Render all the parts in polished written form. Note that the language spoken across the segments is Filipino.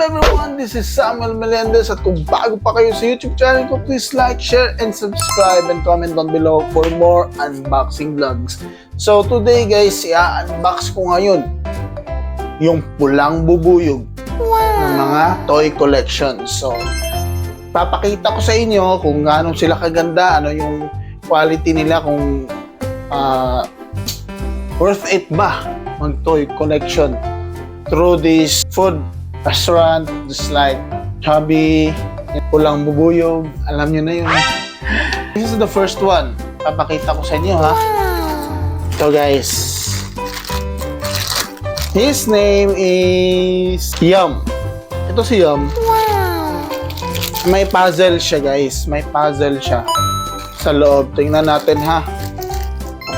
up everyone? This is Samuel Melendez at kung bago pa kayo sa YouTube channel ko, please like, share, and subscribe and comment down below for more unboxing vlogs. So today guys, i-unbox ko ngayon yung pulang bubuyog ng mga toy collection. So papakita ko sa inyo kung gaano sila kaganda, ano yung quality nila, kung worth it ba mag toy collection through this food restaurant, just like Chubby, pulang bubuyog, alam nyo na yun. This is the first one. Papakita ko sa inyo, ha? So guys, his name is Yum. Ito si Yum. May puzzle siya, guys. May puzzle siya sa loob. Tingnan natin, ha?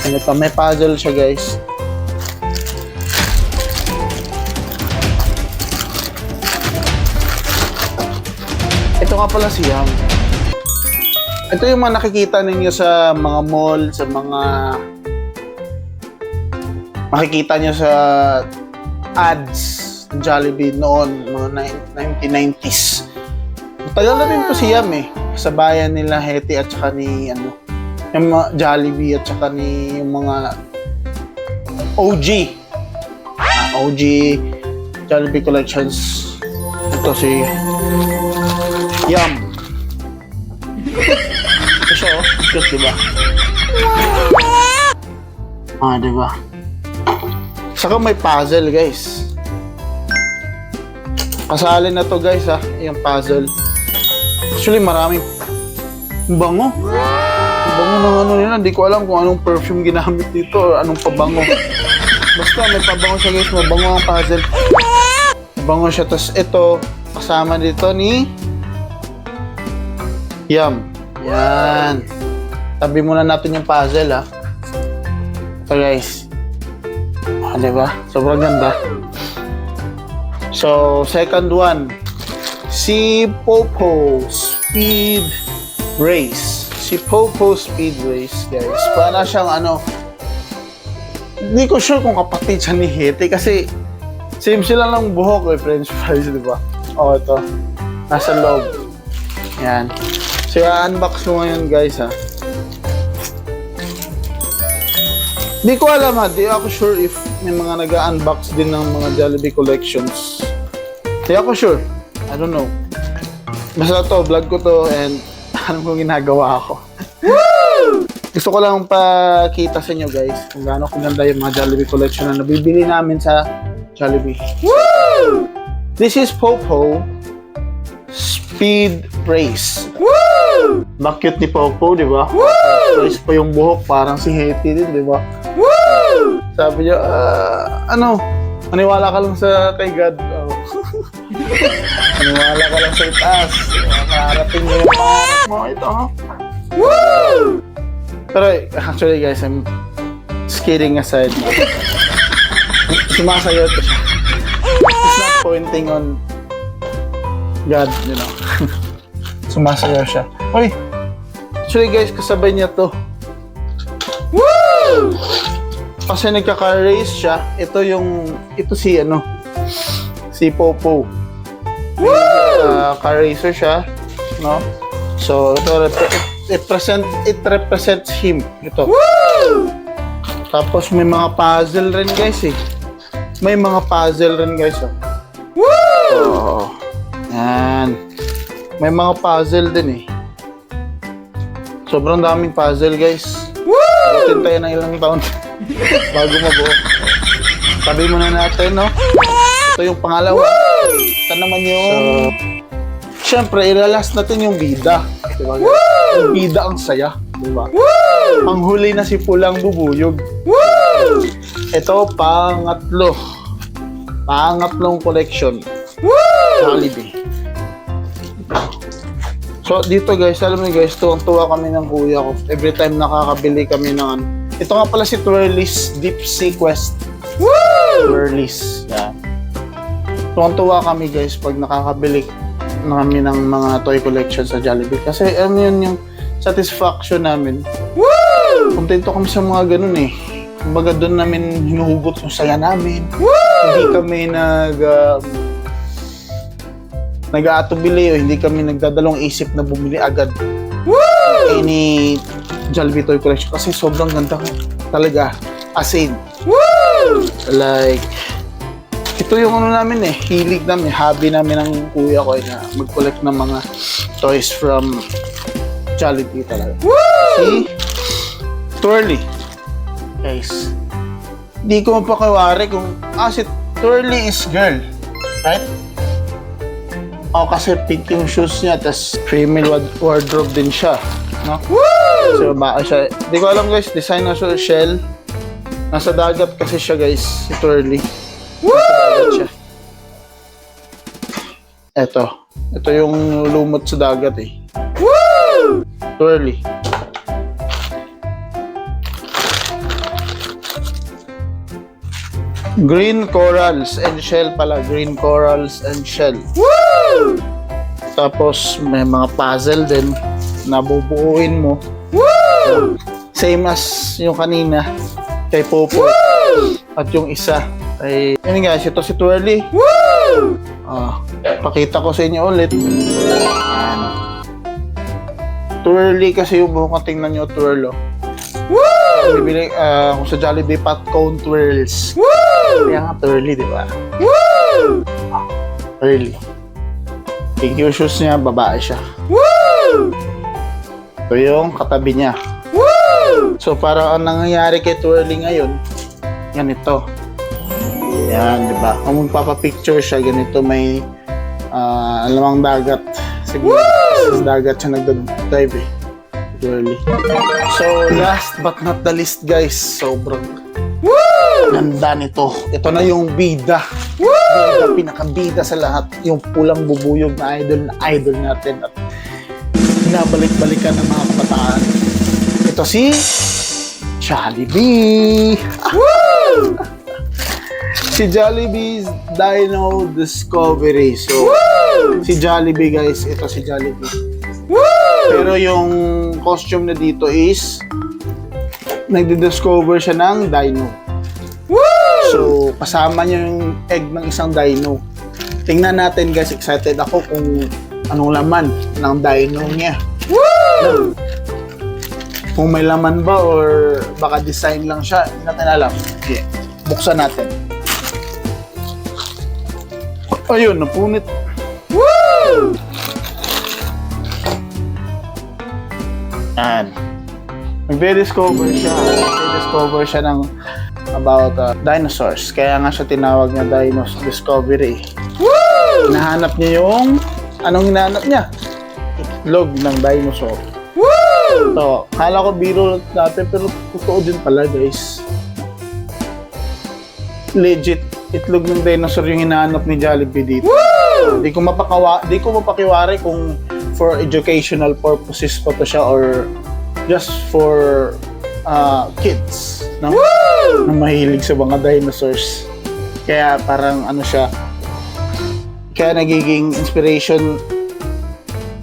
Ano pa? May puzzle siya, guys. Ito nga pala si Yum. Ito yung mga nakikita ninyo sa mga mall, sa mga makikita nyo sa ads ng Jollibee noon, mga 1990s. Tagal na rin po si Yum eh. Sa bayan nila Heti at saka ni yung mga Jollibee at saka ni yung mga OG. OG Jollibee collections. Ito si Yum. Ito siya, oh. Cute, diba? Diba? Saka may puzzle, guys. Kasali na to, guys, ha? Yung puzzle. Actually, maraming bango. Bango ng ano nila. Hindi ko alam kung anong perfume ginamit dito or anong pabango. Basta, may pabango siya, guys. Mabango ang puzzle. Mabango siya. Tapos, ito, kasama dito ni Yum. Yan. Tabi muna natin yung puzzle, ha. Ito, guys. Diba? Sobrang ganda. So, second one. Si Popo Speed Race. Si Popo Speed Race, guys. Para siyang hindi ko sure kung kapatid siya ni Heti kasi same sila lang buhok, French fries, diba? Oh, ito. Nasa loob. Yan. So, i-unbox ko ngayon, guys, ha. Di ko alam, ha. Di ako sure if may mga nag-unbox din ng mga Jollibee collections. Di ako sure. I don't know. Basta to, vlog ko to, and alam kong ginagawa ako. Gusto ko lang pakita sa inyo, guys, kung gaano kaganda yung mga Jollibee collection na nabibili namin sa Jollibee. Woo! This is Popo Speed Race. Woo! Bakit ni Popo, di ba? Woo! Race pa yung buhok, parang si Heti din, di ba? Woo! Sabi niya, maniwala ka lang sa kay God. Oh. Maniwala ka lang sa itaas. Makarating mo yung pangarap mo. Ito, ha? Woo! Pero actually, guys, I'm just kidding aside. Sumasayaw to siya. It's not pointing on God, you know. Sumasayaw siya. Uy! Actually, guys, kasabay niya to. Woo! Kasi nagkaka-race siya. Ito si Popo. Car-racer siya, no? So, it represents him. Ito. Woo! Tapos may mga puzzle rin, guys, eh. May mga puzzle rin, guys, oh. Woo! Yan. May mga puzzle din, eh. Sobrang daming puzzle, guys. Woo! Butin tayo ng ilang taon bago mabuo. Tabi muna natin, no? Ito yung pangalawa. Woo! Ito naman yung... Siyempre, ilalas natin yung bida. Diba? Yung bida ang saya. Diba? Woo! Panghuli na si pulang bubuyog. Woo! Ito, pangatlong collection. Woo! Jollibee. So, dito, guys, alam mo, guys, tuwang-tuwa kami ng kuya ko. Every time nakakabili kami ng Ito nga pala si Twirly's Deep Sea Quest. Woo! Twirly's. Yan. Tuwang-tuwa kami, guys, pag nakakabili namin ng mga toy collection sa Jollibee. Kasi yun yung satisfaction namin. Woo! Kontento kami sa mga ganun eh. Kumbaga doon namin hinuhugot yung saya namin. Woo! Hindi kami nag-aatubili o hindi kami nagdadalong isip na bumili agad any Jollibee Toy Collection kasi sobrang ganda talaga. As in, like, ito yung ano namin hilig namin, hobby namin ng kuya ko na mag-collect ng mga toys from Jollibee talaga. Si Twirly. Guys, di ko mapakawari kung, si Twirly is girl, right? Kasi pink yung shoes niya, tas female wardrobe din siya, no? So, baka siya, di ko alam guys, design na siya, shell. Nasa dagat kasi siya guys, si Twirly. Nasa dagat siya. Ito yung lumot sa dagat Twirly. Green corals and shell pala. Green corals and shell. Tapos may mga puzzle din na bubuuin mo. Same as yung kanina kay Popo. At yung isa ay, yun guys, ito si Twirly. Pakita ko sa inyo ulit. Twirly kasi yung buhok, tingnan nyo, twirl. Bibili kung sa Jollibee pot cone twirls. Kaya nga Twirly, di ba? Twirly. Pink yung shoes niya, babae siya. Ito yung katabi niya. So parang ang nangyayari kay Twirly ngayon, ganito. Yan, di ba? Kung magpapapicture siya, ganito may alamang dagat. Siguro sa dagat siya nagda-dive Twirly. So last but not the least guys, sobrang ganda nito. Ito na yung bida. Bida, pinakabida sa lahat. Yung pulang bubuyog na idol natin. At binabalik-balikan ng mga kabataan. Ito si Jollibee. Si Jollibee's Dino Discovery. So, si Jollibee guys, ito si Jollibee. Pero yung costume na dito is nagdi-discover siya ng dino. So, kasama niya yung egg ng isang dino. Tingnan natin guys, excited ako kung anong laman ng dino niya. Kung may laman ba or baka design lang siya, hindi natin alam. Okay. Buksan natin. Ayun, napunit. Yan. Nagde-discover siya ng about dinosaurs. Kaya nga siya tinawag na Dino's Discovery. Hinahanap niya yung anong hinahanap niya? Itlog ng dinosaur. So, kala ko biro natin pero totoo din pala guys. Legit itlog ng dinosaur yung hinahanap ni Jollibee dito. Di ko mapakiwari kung for educational purposes pa to siya or just for kids, no? Na mahilig sa mga dinosaurs. Kaya parang ano siya, kaya nagiging inspiration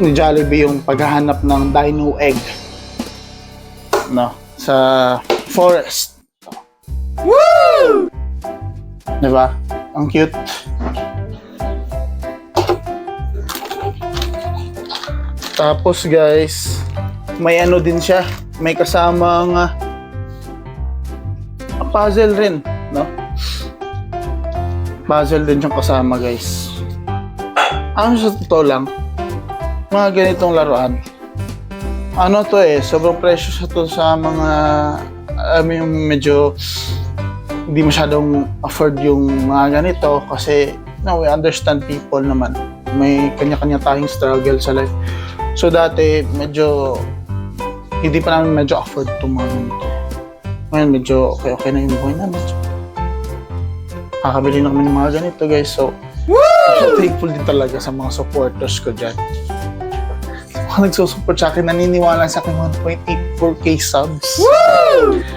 ni Jollibee yung paghahanap ng dino egg, no? Sa forest. Diba? Ang cute. Tapos guys, may ano din siya, may kasamang puzzle rin, no? Puzzle din siyang kasama guys. Ano sa totoo lang, mga ganitong laruan, ano to sobrang precious to sa mga yung medyo hindi masyadong afford yung mga ganito kasi we understand people naman. May kanya-kanya tayong struggle sa life. So dati medyo hindi pa namin medyo afford itong mga ganito. Ngayon medyo okay na yung buhay namin. Kakabili na kami ng mga ganito guys. So I'm thankful din talaga sa mga supporters ko dyan. Sa mga nagsusupport sa akin, naniniwala sa akin 1.84k subs.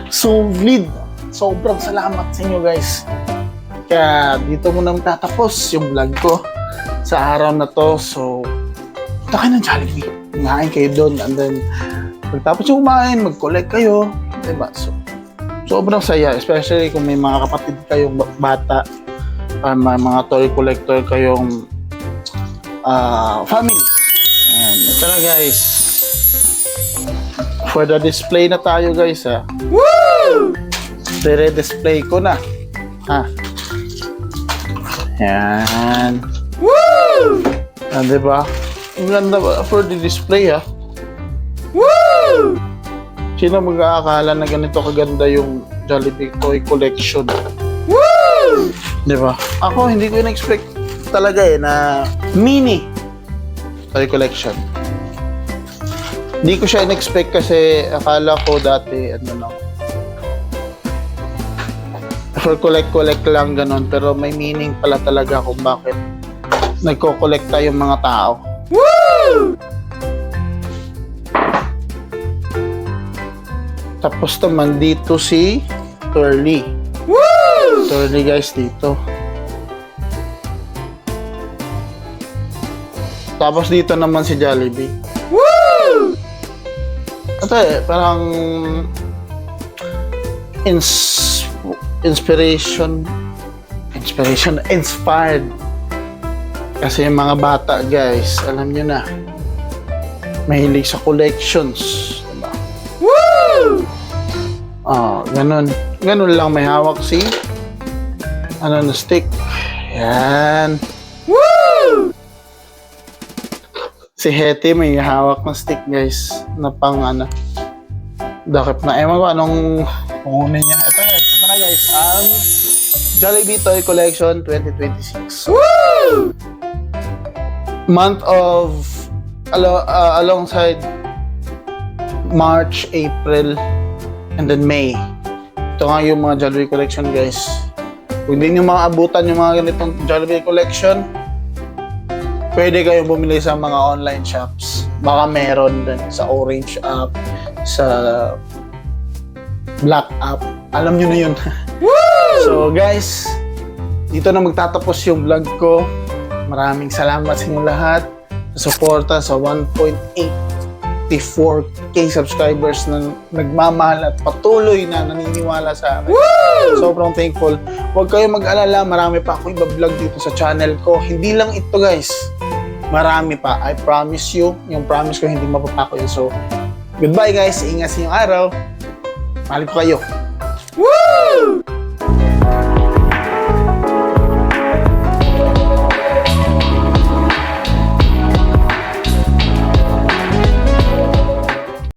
Solid! Sobrang salamat sa inyo guys. Kaya dito muna magtatapos yung vlog ko sa araw na to. So, punta kayo ng Jollibee. Kumain kayo doon. And then, pagtapos yung kumain, mag-collect kayo. Diba? So, sobrang saya. Especially kung may mga kapatid kayong bata. May mga toy collector kayong family. And ito na guys. For the display na tayo guys ha. Woo! Dire-display ko na. Ha. Yan. Woo! Ah, diba? Ang ganda ba for the display ha. Woo! Sino mag-aakala na ganito kaganda yung Jollibee Toy Collection? Woo! Diba? Ako hindi ko in-expect talaga na mini toy collection. Hindi ko siya in-expect kasi akala ko dati for collect lang ganun, pero may meaning pala talaga kung bakit nagko-collecta yung mga tao. Woo! Tapos naman dito si Curly. Woo! Curly guys dito. Tapos dito naman si Jollibee. Woo! Ito parang inspired. Kasi yung mga bata guys, alam nyo na, mahilig sa collections. Diba? Woo! Ganun. Ganun lang may hawak si na stick. Yan. Woo! Si Hetty may hawak na stick guys na pang dakip na. Ewan ko anong kukunin niya. Ito na guys, ang Jollibee Toy Collection 2026. Woo! Month of alongside March, April, and then May. Ito nga yung mga Jollibee Collection guys. Kung hindi nyo maabutan yung mga ganitong Jollibee Collection, pwede kayong bumili sa mga online shops. Baka meron din sa Orange app, sa Black app. Alam nyo na yun. So guys, dito na magtatapos yung vlog ko. Maraming salamat sa inyo lahat sa suporta sa 1.84k subscribers na nagmamahal at patuloy na naniniwala sa akin. Sobrang thankful. Huwag kayong mag-alala, marami pa ako iba-vlog dito sa channel ko. Hindi lang ito guys. Marami pa. I promise you. Yung promise ko hindi mapapako yun. So, goodbye guys. Ingat sa inyong araw. Mahal ko kayo. Woo!